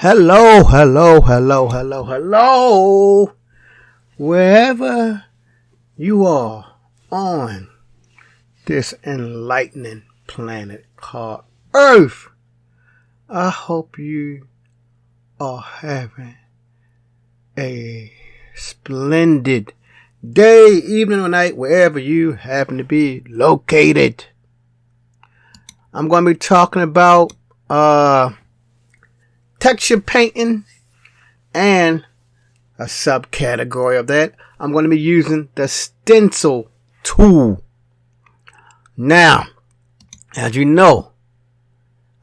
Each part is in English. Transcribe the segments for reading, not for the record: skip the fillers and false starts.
Hello, hello, hello, hello, hello. Wherever you are on this enlightening planet called Earth, I hope you are having a splendid day, evening, or night, wherever you happen to be located. I'm going to be talking about texture painting, and a subcategory of that, I'm going to be using the Stencil tool. Now, as you know,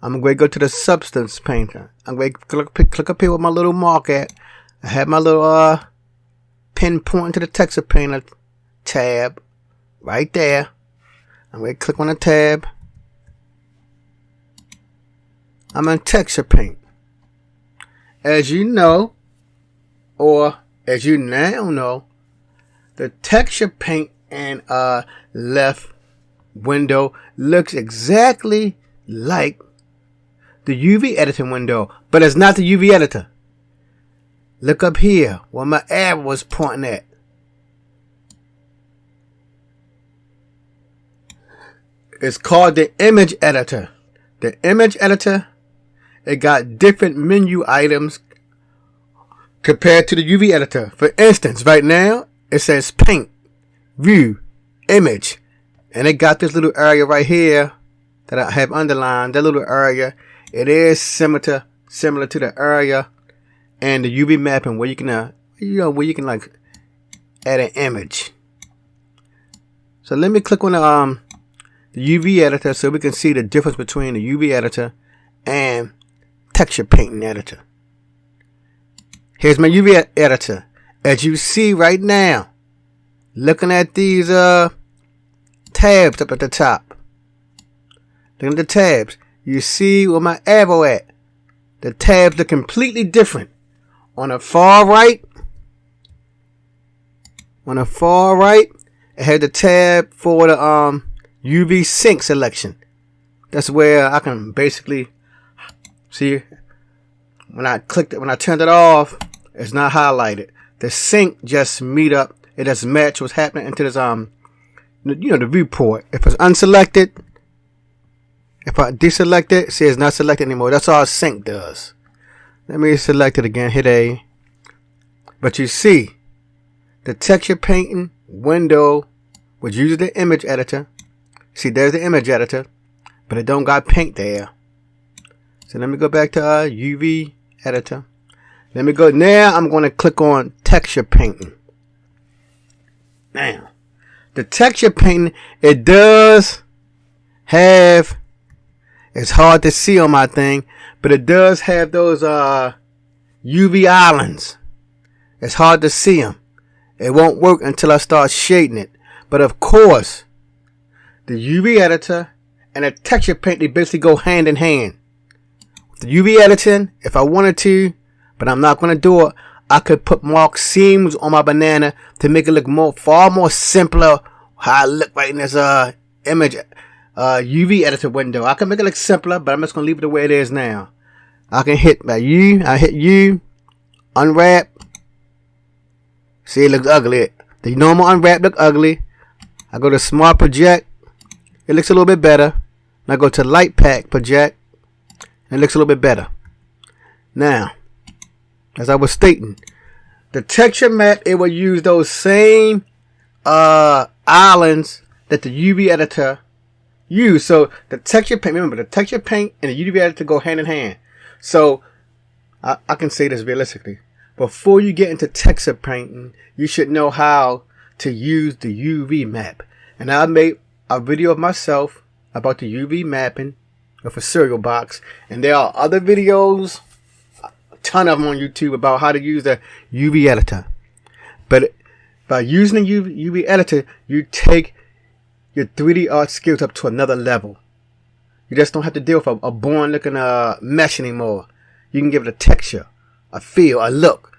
I'm going to go to the Substance Painter. I'm going to click up here with my little mark at. I have my little pin pointing to the Texture Painter tab right there. I'm going to click on the tab. I'm in Texture Paint. As you know, or as you now know, the texture paint and left window looks exactly like the UV editing window, but it's not the UV editor. Look up here where my arrow was pointing at. It's called the image editor. The image editor, it got different menu items compared to the UV editor. For instance, right now, it says paint, view, image. And it got this little area right here that I have underlined. That little area, it is similar to the area and the UV mapping where you can, where you can like add an image. So let me click on the UV editor so we can see the difference between the UV editor and texture painting editor. Here's my UV editor. As you see right now, looking at these tabs up at the top. Looking at the tabs, you see where my arrow at. The tabs look completely different. On the far right, it had the tab for the UV sync selection. That's where I can basically see, when I turned it off, it's not highlighted. The sync just meet up. It just match what's happening into this the viewport. If it's unselected, if I deselect it, see it's not selected anymore. That's all sync does. Let me select it again. Hit A. But you see, the texture painting window, which uses the image editor. See, there's the image editor, but it don't got paint there. So let me go back to UV editor. Let me go. Now I'm going to click on texture painting. Now, the texture painting, it does have, it's hard to see on my thing, but it does have those UV islands. It's hard to see them. It won't work until I start shading it. But of course, the UV editor and the texture paint, they basically go hand in hand. The UV editing, if I wanted to, but I'm not going to do it, I could put marked seams on my banana to make it look far more simpler how I look right in this image UV editor window. I can make it look simpler, but I'm just going to leave it the way it is now. I can hit I hit U, unwrap. See, it looks ugly. The normal unwrap look ugly. I go to smart project. It looks a little bit better. And I go to light pack project. It looks a little bit better. Now, as I was stating, the texture map, it will use those same islands that the UV editor use. So the texture paint, remember, the texture paint and the UV editor go hand in hand. So I can say this realistically. Before you get into texture painting, you should know how to use the UV map. And I made a video of myself about the UV mapping of a cereal box, and there are other videos, a ton of them on YouTube, about how to use the UV editor. But by using the UV editor, you take your 3D art skills up to another level. You just don't have to deal with a boring looking mesh anymore. You can give it a texture, a feel, a look.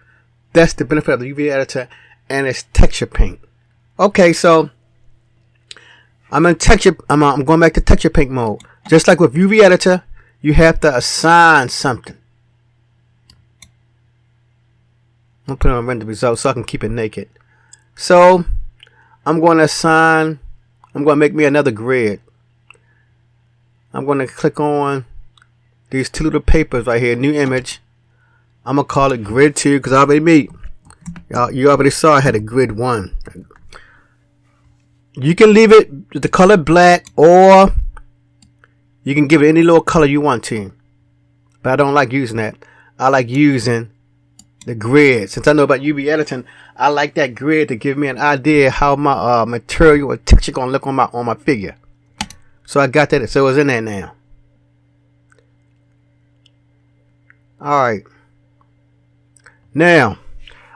That's the benefit of the UV editor and its texture paint. Okay, so I'm in texture. I'm going back to texture paint mode. Just like with UV editor, you have to assign something. I'm putting on render result so I can keep it naked. So I'm going to make me another grid. I'm going to click on these two little papers right here, new image. I'm going to call it grid 2 because I already made. You already saw I had a grid 1. You can leave it with the color black, or you can give it any little color you want to. But I don't like using that. I like using the grid. Since I know about UV editing, I like that grid to give me an idea how my material or texture gonna look on my figure. So I got that. So it's in there now. Alright. Now,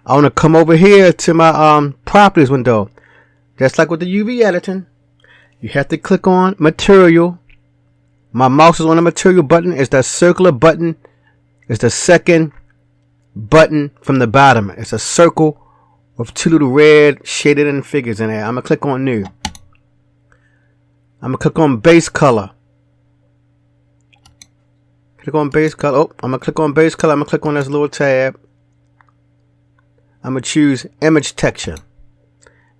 I want to come over here to my properties window. Just like with the UV editing, you have to click on material. My mouse is on the material button. It's that circular button. It's the second button from the bottom. It's a circle with two little red shaded in figures in there. I'm going to click on new. I'm going to click on base color. Click on base color. Oh, I'm going to click on base color. I'm going to click on this little tab. I'm going to choose image texture.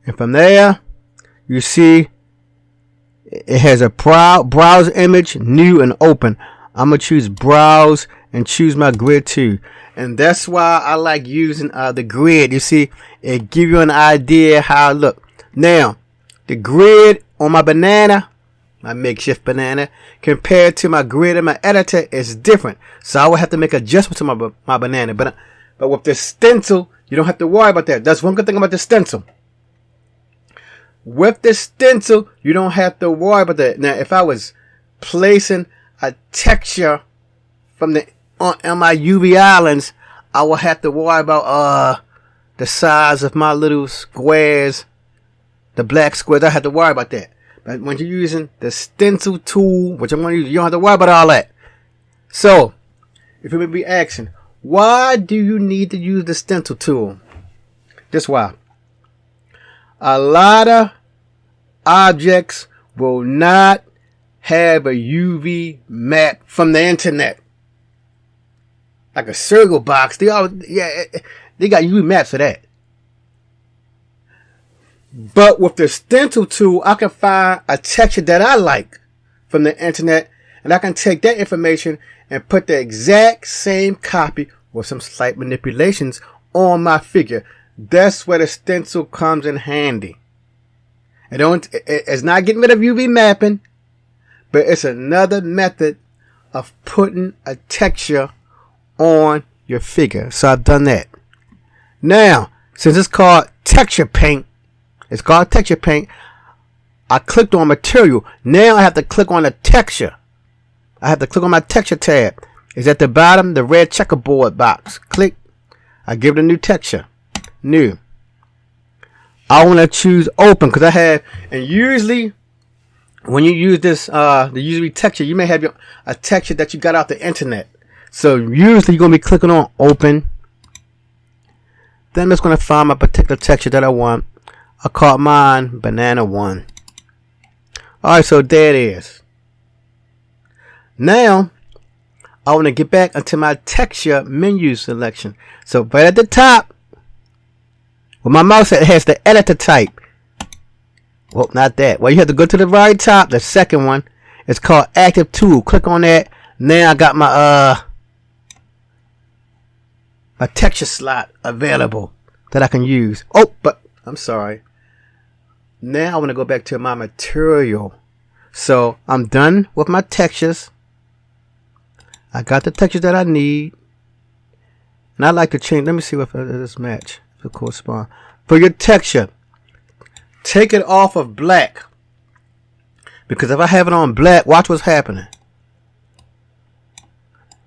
And from there, you see it has a browse image, new and open. I'm going to choose browse and choose my grid 2. And that's why I like using the grid. You see, it gives you an idea how it look. Now, the grid on my banana, my makeshift banana, compared to my grid in my editor is different. So I will have to make adjustments to my banana. But with the stencil, you don't have to worry about that. That's one good thing about the stencil. With the stencil, you don't have to worry about that. Now, if I was placing a texture from on my UV islands, I will have to worry about the size of my little squares, the black squares. I have to worry about that. But when you're using the stencil tool, which I'm going to use, you don't have to worry about all that. So, if you may be asking, why do you need to use the stencil tool? This why. A lot of objects will not have a UV map from the internet. Like a circle box, they got UV maps for that. But with the stencil tool, I can find a texture that I like from the internet, and I can take that information and put the exact same copy with some slight manipulations on my figure. That's where the stencil comes in handy. It's not getting rid of UV mapping, but it's another method of putting a texture on your figure. So I've done that. Now, since it's called texture paint, I clicked on material. Now I have to click on the texture. I have to click on my texture tab. It's at the bottom, the red checkerboard box. Click. I give it a new texture. New. I want to choose open because I have, and usually when you use this, the UV texture, you may have a texture that you got off the internet. So usually you're going to be clicking on open. Then I'm just going to find my particular texture that I want. I call mine banana 1. Alright, so there it is. Now, I want to get back into my texture menu selection. So right at the top, with my mouse, it has the editor type. Well, not that. Well, you have to go to the right top, the second one. It's called active tool. Click on that. Now I got my my texture slot available that I can use. Oh, but I'm sorry. Now I want to go back to my material. So I'm done with my textures. I got the textures that I need. And I like to change. Let me see if this match. To correspond. For your texture, take it off of black. Because if I have it on black, watch what's happening.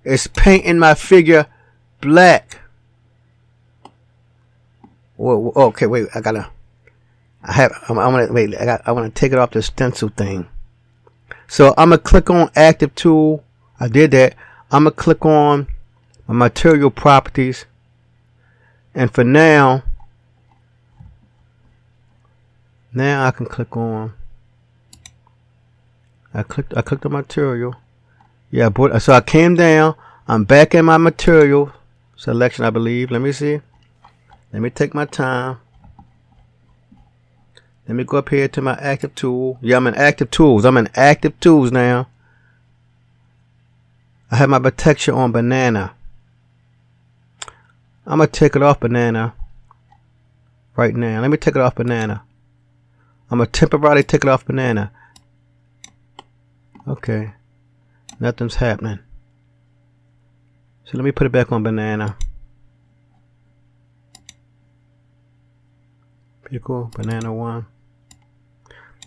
It's painting my figure black. Whoa, okay, wait. I want to take it off the stencil thing. So I'm gonna click on active tool. I did that. I'm gonna click on my material properties. And for now I can click on. I clicked on material. Yeah, so I came down. I'm back in my material selection, I believe. Let me see. Let me take my time. Let me go up here to my active tool. Yeah, I'm in active tools. I'm in active tools now. I have my texture on banana. I'm going to take it off banana right now. Let me take it off banana. I'm going to temporarily take it off banana. Okay. Nothing's happening. So let me put it back on banana. Pickle, banana 1.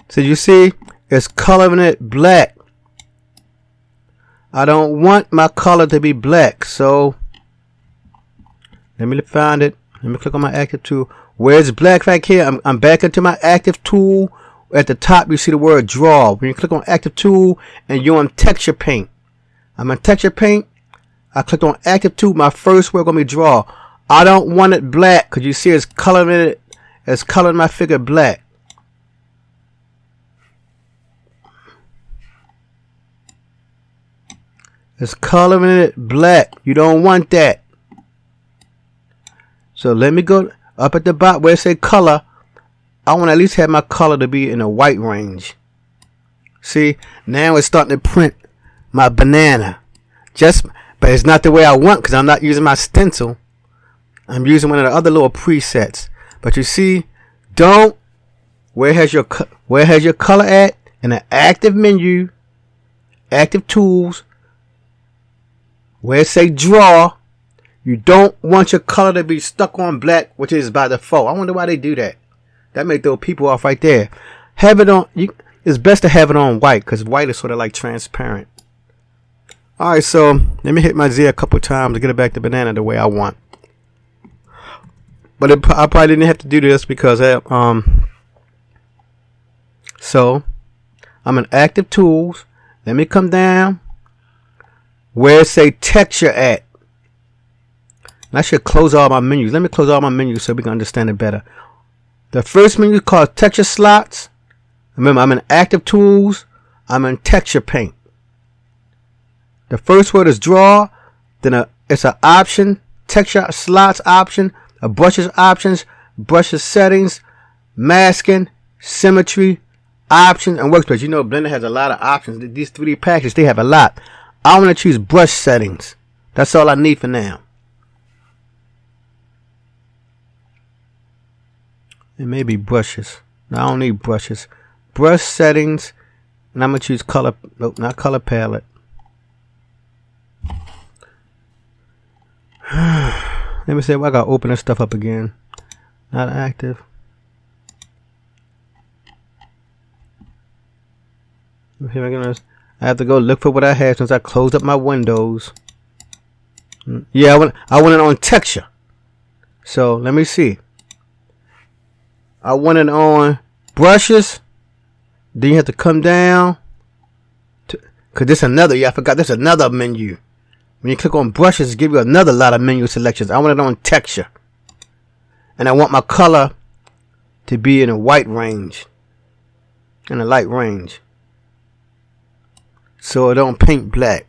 So you see, it's coloring it black. I don't want my color to be black, so let me find it. Let me click on my active tool. Where's black right here? I'm back into my active tool. At the top, you see the word draw. When you click on active tool and you're on texture paint. I'm on texture paint. I clicked on active tool. My first word gonna be draw. I don't want it black because you see it's coloring it. It's coloring my figure black. It's coloring it black. You don't want that. So let me go up at the bottom where it say color. I want to at least have my color to be in a white range. See, now it's starting to print my banana. But it's not the way I want because I'm not using my stencil. I'm using one of the other little presets. But you see, where has your color at? In the active menu, active tools, where it say draw, you don't want your color to be stuck on black, which is by default. I wonder why they do that. That may throw people off right there. Have it on. It's best to have it on white because white is sort of like transparent. All right, so let me hit my Z a couple times to get it back to banana the way I want. But I probably didn't have to do this because so I'm in active tools. Let me come down where it say texture at. And I should close all my menus. Let me close all my menus so we can understand it better. The first menu is called texture slots. Remember, I'm in active tools. I'm in texture paint. The first word is draw. Then it's an option, texture slots option, a brushes options, brushes settings, masking, symmetry, options, and workspace. You know, Blender has a lot of options. These 3D packages, they have a lot. I want to choose brush settings. That's all I need for now. It may be brushes. No, I don't need brushes. Brush settings, and I'm going to choose color. Nope, not color palette. Let me see. I got to open this stuff up again. Not active. I have to go look for what I had since I closed up my windows. Yeah, I want it on texture. So let me see. I want it on brushes. Then you have to come down. Because this another. Yeah, I forgot. There's another menu. When you click on brushes, it gives you another lot of menu selections. I want it on texture. And I want my color to be in a white range. In a light range. So it don't paint black.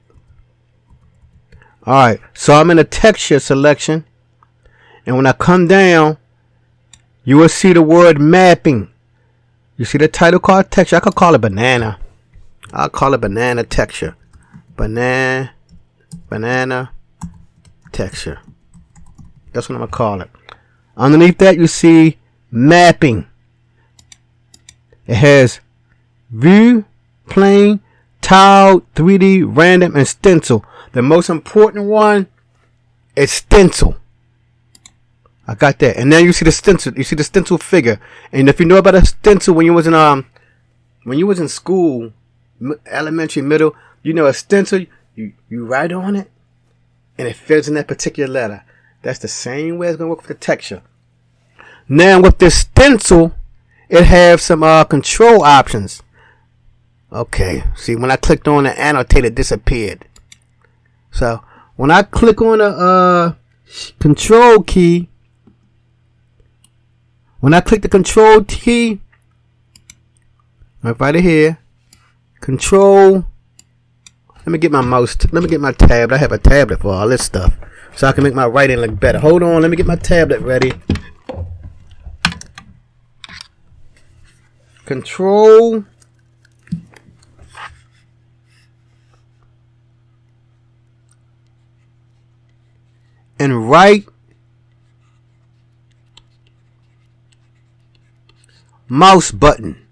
Alright. So I'm in a texture selection. And when I come down, you will see the word mapping. You see the title called texture. I could call it banana. I'll call it banana texture. Banana texture. That's what I'm going to call it. Underneath that, you see mapping. It has view, plane, tile, 3D, random, and stencil. The most important one is stencil. I got that. And then you see the stencil. You see the stencil figure. And if you know about a stencil when you was in school, elementary, middle, you know a stencil, you write on it and it fills in that particular letter. That's the same way it's gonna work with the texture. Now with this stencil, it has some control options. Okay. See, when I clicked on the annotate, it disappeared. So when I click on the control key, when I click the control key, right here, control. Let me get my mouse. Let me get my tab. I have a tablet for all this stuff. so I can make my writing look better. Hold on, let me get my tablet ready. Control and right mouse button.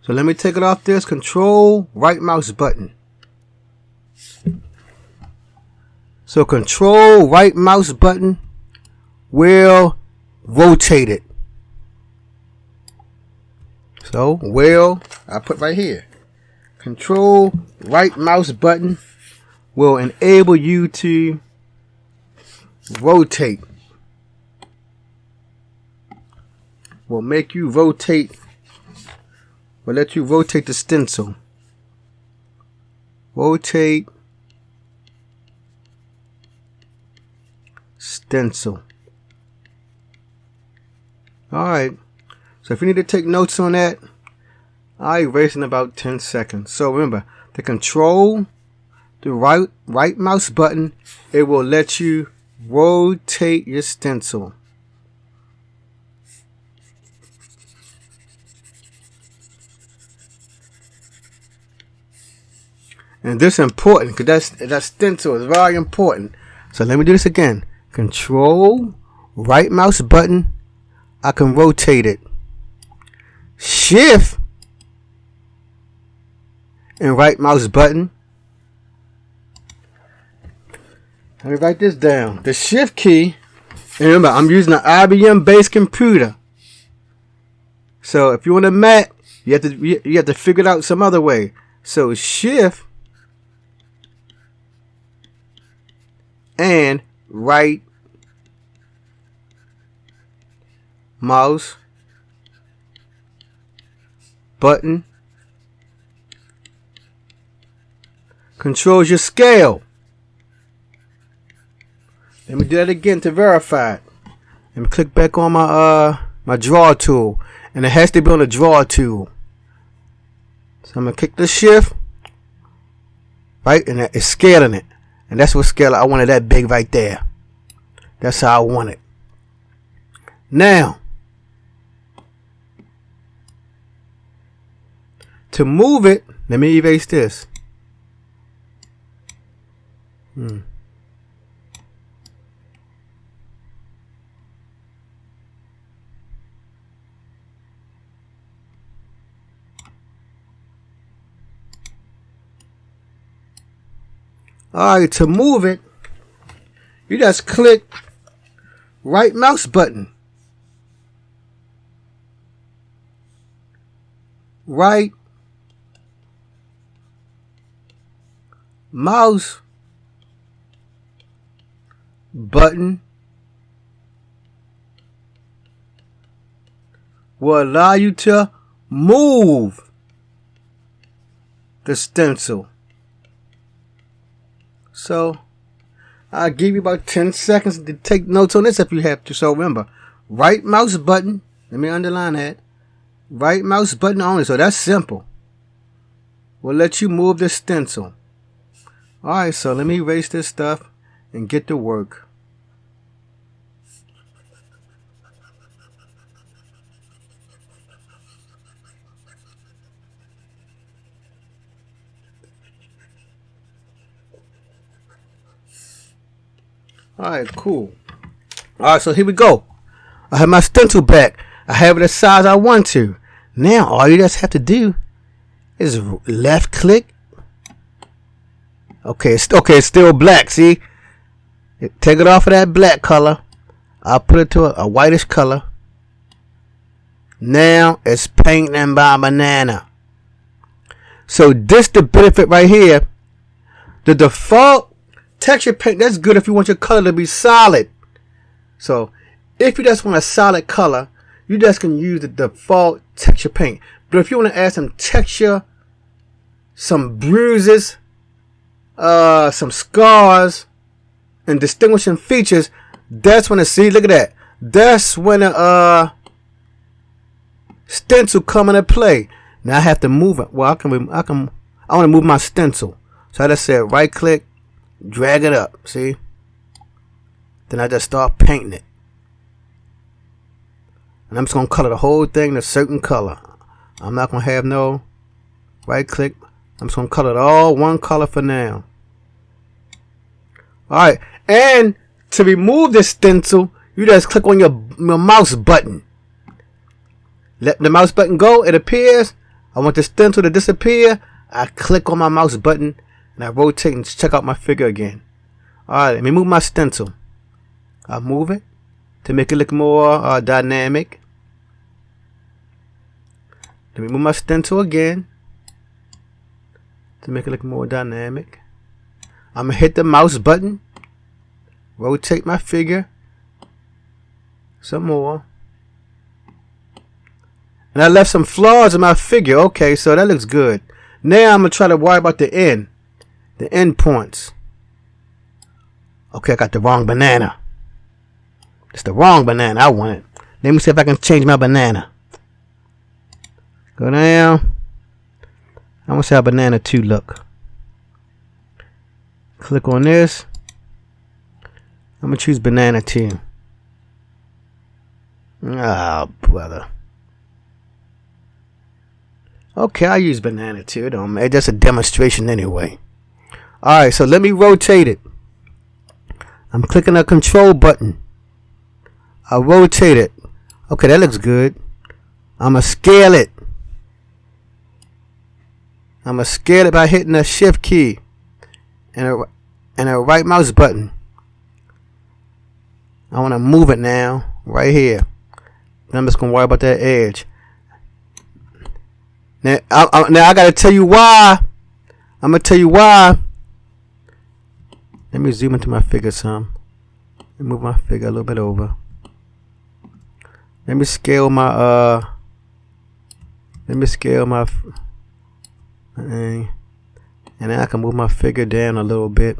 So let me take it off this. Control right mouse button. So control right mouse button will rotate it. So I put right here. Control right mouse button will enable you to rotate. Will make you rotate. Will let you rotate the stencil. Rotate stencil. Alright. So if you need to take notes on that, I erase in about 10 seconds. So remember, the control, the right mouse button, it will let you rotate your stencil. And this is important because that stencil is very important. So let me do this again. Control, right mouse button, I can rotate it. Shift and right mouse button. Let me write this down. The shift key, and remember I'm using an IBM based computer. So if you want a Mac, you have to figure it out some other way. So shift and right mouse button controls your scale. Let me do that again to verify it. Let me click back on my draw tool, and it has to be on the draw tool. So I'm gonna click the shift, right, and it's scaling it. And that's what scale I wanted, that big right there. That's how I want it. Now, to move it, let me erase this. Alright, to move it, you just click right mouse button. Right mouse button will allow you to move the stencil. So I'll give you about 10 seconds to take notes on this if you have to. So remember, right mouse button, let me underline that. Right mouse button only, so that's simple. Will let you move the stencil. Alright, so let me erase this stuff and get to work. Alright, cool. Alright, so here we go. I have my stencil back. I have it the size I want to. Now, all you just have to do is left click. Okay, it's still black, see? Take it off of that black color. I'll put it to a whitish color. Now, it's painting by banana. So, this the benefit right here. The default texture paint, that's good if you want your color to be solid. So, if you just want a solid color, you just can use the default texture paint. But if you want to add some texture, some bruises, some scars, and distinguishing features, that's when look at that. That's when a stencil come into play. Now I have to move it. Well, I want to move my stencil. So I just said right click, drag it up. See? Then I just start painting it. And I'm just going to color the whole thing a certain color. I'm not going to have no right click. I'm just going to color it all one color for now. Alright. And to remove this stencil, you just click on your mouse button. Let the mouse button go. It appears. I want the stencil to disappear. I click on my mouse button and I rotate and check out my figure again. Alright. Let me move my stencil. I'll move it to make it look more dynamic. Let me move my stencil again to make it look more dynamic. I'm going to hit the mouse button, rotate my figure some more. And I left some flaws in my figure. Okay, so that looks good. Now I'm going to try to worry about the end points. Okay, I got the wrong banana. It's the wrong banana I wanted. Let me see if I can change my banana. Go down. I want to see how banana 2 look. Click on this. I'm going to choose banana 2. Ah, brother. Okay, I use banana 2. It don't matter. That's a demonstration anyway. Alright, so let me rotate it. I'm clicking the control button. I rotate it. Okay, that looks good. I'm going to scale it. I'm going to scale it by hitting the shift key and a right mouse button. I want to move it now, right here. I'm just going to worry about that edge. Now I got to tell you why. I'm going to tell you why. Let me zoom into my figure some. Let me move my figure a little bit over. Let me scale my and then I can move my figure down a little bit.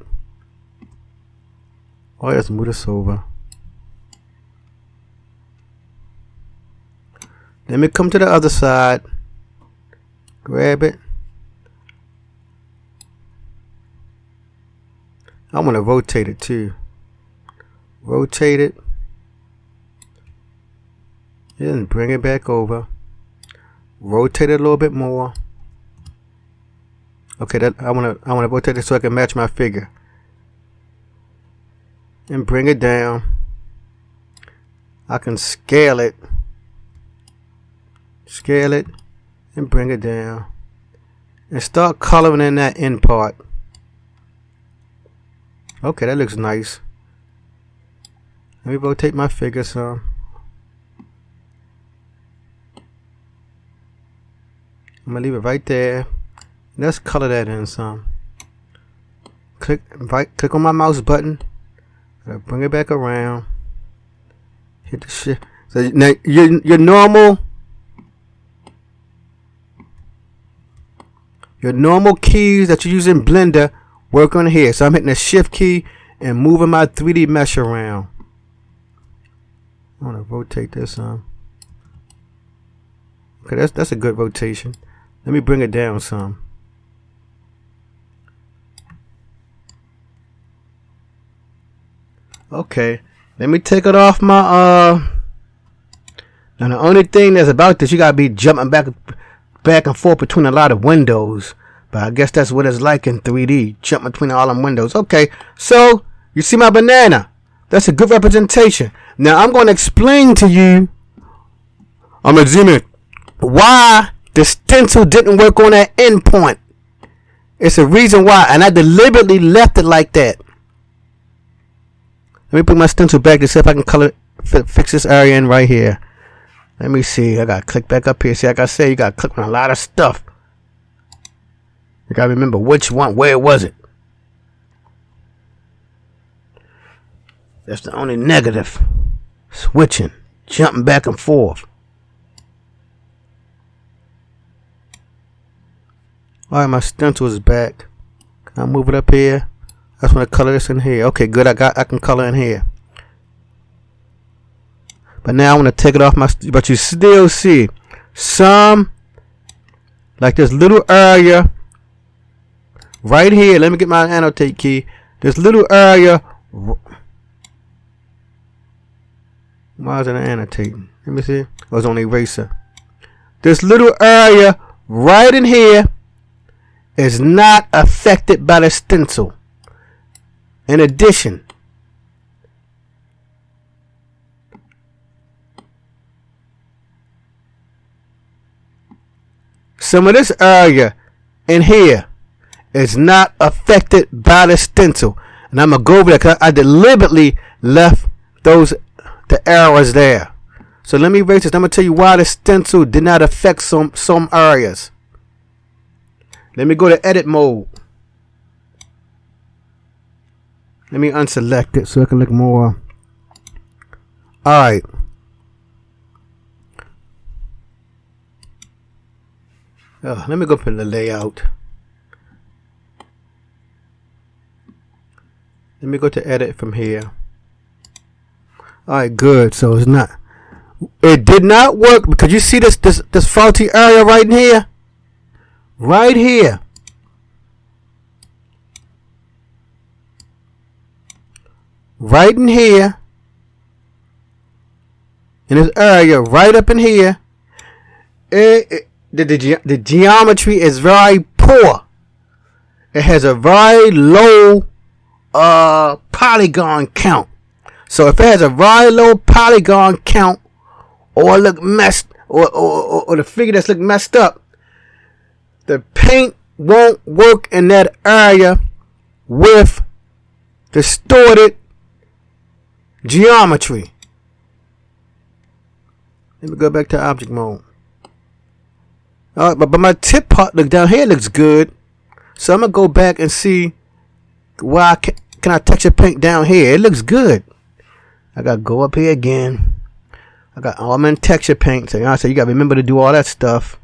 Or just move this over. Let me come to the other side. Grab it. I want to rotate it too. Rotate it. And bring it back over. Rotate it a little bit more. Okay, that I want to rotate it so I can match my figure. And bring it down. I can scale it. Scale it and bring it down. And start coloring in that end part. Okay, that looks nice. Let me rotate my figure some. I'm gonna leave it right there. Let's color that in some. Click on my mouse button. Bring it back around. Hit the shift. So now your normal keys that you use in Blender work on here. So I'm hitting the shift key and moving my 3D mesh around. I want to rotate this some. Okay, that's a good rotation. Let me bring it down some. Okay, let me take it off my now the only thing that's about this, you gotta be jumping back and forth between a lot of windows. But I guess that's what it's like in 3D, jump between all them windows. Okay, so you see my banana. That's a good representation. Now I'm going to explain to you, I'm going to zoom in, why the stencil didn't work on that end point. It's a reason why, and I deliberately left it like that. Let me put my stencil back to see if I can fix this area in right here. Let me see. I got to click back up here. See, like I said, you got to click on a lot of stuff. You got to remember which one, where was it. That's the only negative. Switching, jumping back and forth. Alright, my stencil is back. Can I move it up here? I just want to color this in here. Okay, good. I can color in here. But now I want to take it off my. But you still see some like this little area right here. Let me get my annotate key. This little area. Why is it annotating? Let me see. Oh, it's on eraser. This little area right in here is not affected by the stencil. In addition, some of this area in here is not affected by the stencil. And I'm going to go over there because I deliberately left the errors there. So let me erase this. I'm going to tell you why the stencil did not affect some areas. Let me go to edit mode. Let me unselect it so I can look more. Alright. Let me go for the layout. Let me go to edit from here. Alright, good. So it's not. It did not work because you see this faulty area right in here? Right here. Right in here. In this area, right up in here. The geometry is very poor. It has a very low polygon count. So if it has a very low polygon count, or look messed, or the figure that's look messed up, the paint won't work in that area with distorted geometry. Let me go back to object mode. Alright, but my tip part look down here looks good. So I'm gonna go back and see why can I texture paint down here. It looks good. I gotta go up here again. I'm in texture paint. So you gotta remember to do all that stuff.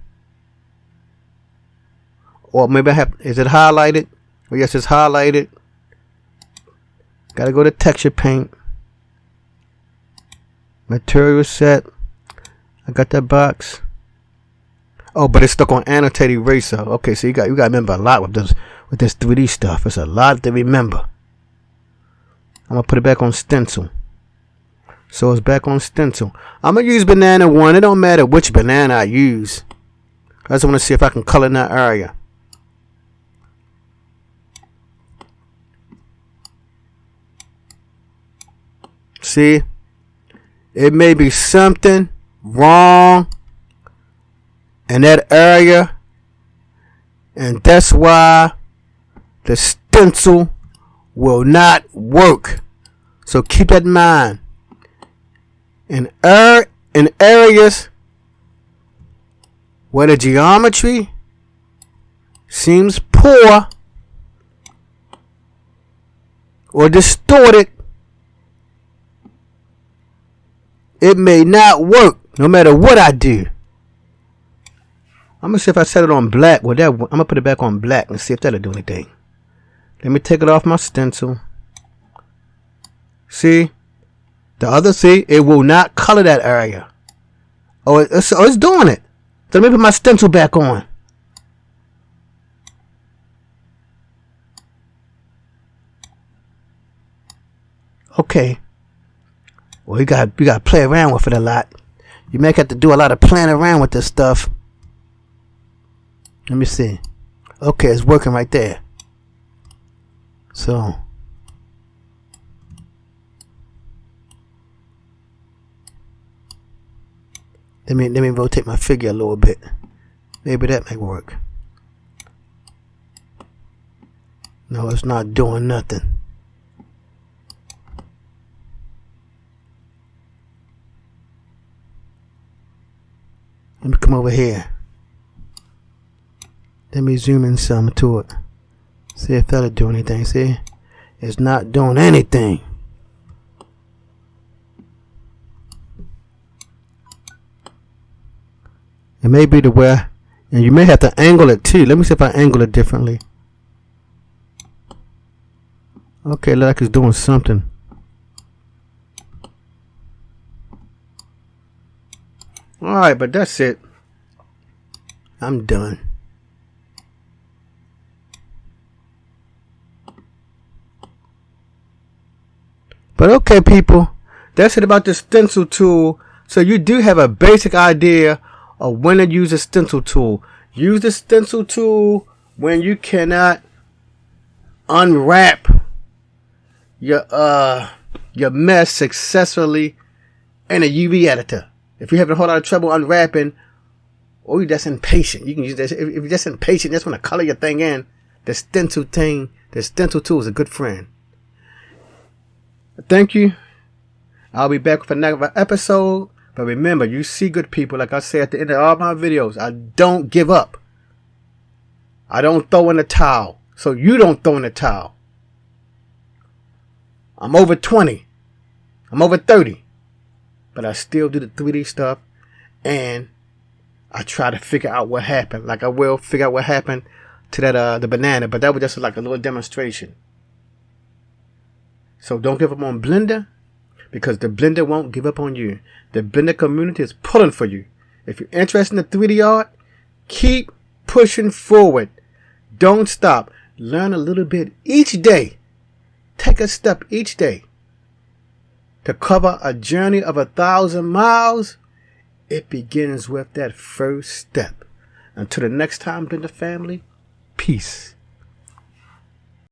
Or maybe is it highlighted? Oh yes, it's highlighted. Gotta go to texture paint. Material set. I got that box. Oh, but it's stuck on annotate eraser. Okay, so you got to remember a lot with this 3D stuff. It's a lot to remember. I'm gonna put it back on stencil. So it's back on stencil. I'm gonna use banana 1. It don't matter which banana I use. I just want to see if I can color in that area. See, it may be something wrong in that area, and that's why the stencil will not work. So keep that in mind. In areas where the geometry seems poor or distorted, it may not work no matter what I do. I'm gonna see if I set it on black. I'm gonna put it back on black and see if that'll do anything. Let me take it off my stencil. See? It will not color that area. Oh, it's doing it. So let me put my stencil back on. Okay. Well, you gotta play around with it a lot. You may have to do a lot of playing around with this stuff. Let me see. Okay, it's working right there. So let me rotate my figure a little bit. Maybe that may work. No, it's not doing nothing. Let me come over here. Let me zoom in some to it. See if that'll do anything. See? It's not doing anything. It may be the way, and you may have to angle it too. Let me see if I angle it differently. Okay, look like it's doing something. Alright, but that's it. I'm done. But okay, people, that's it about the stencil tool. So you do have a basic idea of when to use a stencil tool. Use the stencil tool when you cannot unwrap your mess successfully in a UV editor. If you're having a whole lot of trouble unwrapping, or you're just impatient, you can use this. If you're just impatient, just want to color your thing in, the stencil tool is a good friend. Thank you. I'll be back with another episode. But remember, you see, good people, like I say at the end of all my videos, I don't give up. I don't throw in the towel. So you don't throw in the towel. I'm over 20. I'm over 30. But I still do the 3D stuff. And I try to figure out what happened. Like I will figure out what happened to that the banana. But that was just like a little demonstration. So don't give up on Blender. Because the Blender won't give up on you. The Blender community is pulling for you. If you're interested in the 3D art, keep pushing forward. Don't stop. Learn a little bit each day. Take a step each day. To cover a journey of 1,000 miles, it begins with that first step. Until the next time, Blender family, peace.